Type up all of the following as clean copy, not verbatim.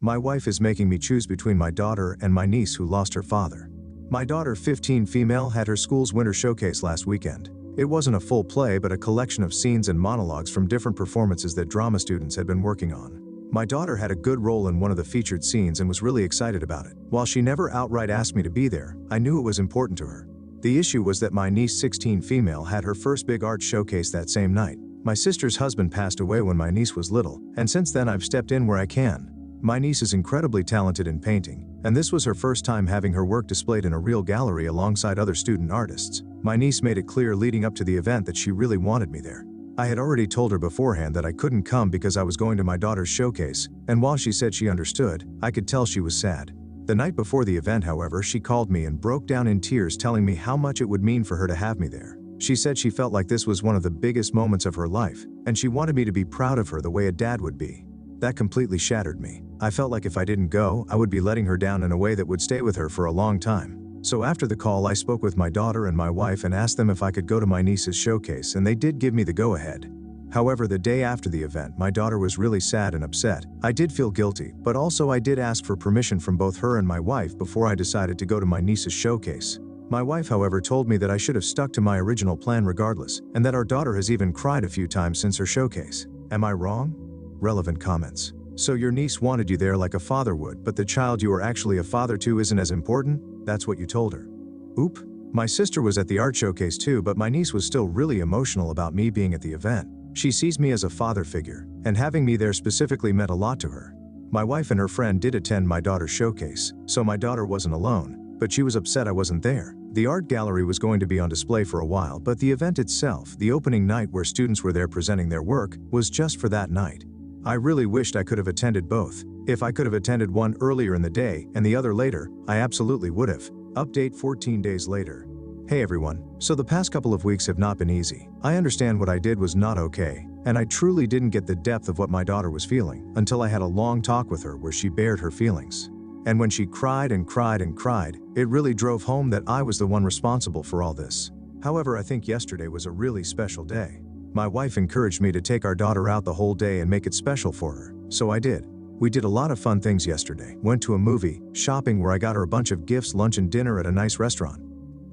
My wife is making me choose between my daughter and my niece who lost her father. My daughter, 15 female, had her school's winter showcase last weekend. It wasn't a full play but a collection of scenes and monologues from different performances that drama students had been working on. My daughter had a good role in one of the featured scenes and was really excited about it. While she never outright asked me to be there, I knew it was important to her. The issue was that my niece, 16 female, had her first big art showcase that same night. My sister's husband passed away when my niece was little, and since then I've stepped in where I can. My niece is incredibly talented in painting, and this was her first time having her work displayed in a real gallery alongside other student artists. My niece made it clear leading up to the event that she really wanted me there. I had already told her beforehand that I couldn't come because I was going to my daughter's showcase, and while she said she understood, I could tell she was sad. The night before the event, however, she called me and broke down in tears telling me how much it would mean for her to have me there. She said she felt like this was one of the biggest moments of her life, and she wanted me to be proud of her the way a dad would be. That completely shattered me. I felt like if I didn't go, I would be letting her down in a way that would stay with her for a long time. So after the call, I spoke with my daughter and my wife and asked them if I could go to my niece's showcase, and they did give me the go-ahead. However, the day after the event, my daughter was really sad and upset. I did feel guilty, but also I did ask for permission from both her and my wife before I decided to go to my niece's showcase. My wife, however, told me that I should have stuck to my original plan regardless, and that our daughter has even cried a few times since her showcase. Am I wrong? Relevant comments. So your niece wanted you there like a father would, but the child you are actually a father to isn't as important? That's what you told her. Oop. My sister was at the art showcase too, but my niece was still really emotional about me being at the event. She sees me as a father figure, and having me there specifically meant a lot to her. My wife and her friend did attend my daughter's showcase, so my daughter wasn't alone, but she was upset I wasn't there. The art gallery was going to be on display for a while, but the event itself, the opening night where students were there presenting their work, was just for that night. I really wished I could have attended both. If I could have attended one earlier in the day and the other later, I absolutely would have. Update 14 days later. Hey everyone, so the past couple of weeks have not been easy. I understand what I did was not okay, and I truly didn't get the depth of what my daughter was feeling until I had a long talk with her where she bared her feelings. And when she cried and cried and cried, it really drove home that I was the one responsible for all this. However, I think yesterday was a really special day. My wife encouraged me to take our daughter out the whole day and make it special for her, so I did. We did a lot of fun things yesterday, went to a movie, shopping where I got her a bunch of gifts, lunch and dinner at a nice restaurant.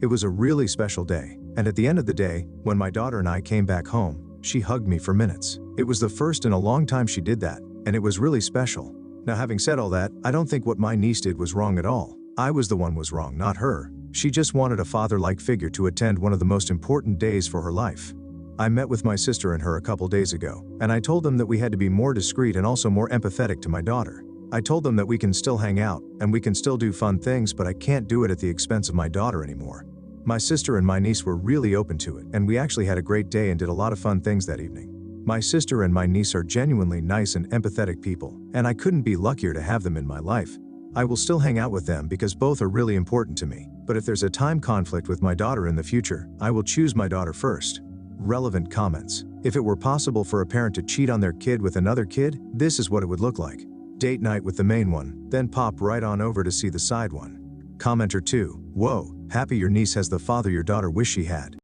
It was a really special day, and at the end of the day, when my daughter and I came back home, she hugged me for minutes. It was the first in a long time she did that, and it was really special. Now, having said all that, I don't think what my niece did was wrong at all. I was the one was wrong, not her. She just wanted a father-like figure to attend one of the most important days for her life. I met with my sister and her a couple days ago, and I told them that we had to be more discreet and also more empathetic to my daughter. I told them that we can still hang out, and we can still do fun things, but I can't do it at the expense of my daughter anymore. My sister and my niece were really open to it, and we actually had a great day and did a lot of fun things that evening. My sister and my niece are genuinely nice and empathetic people, and I couldn't be luckier to have them in my life. I will still hang out with them because both are really important to me, but if there's a time conflict with my daughter in the future, I will choose my daughter first. Relevant comments. If it were possible for a parent to cheat on their kid with another kid, this is what it would look like. Date night with the main one, then pop right on over to see the side one. Commenter 2. Whoa, happy your niece has the father your daughter wished she had.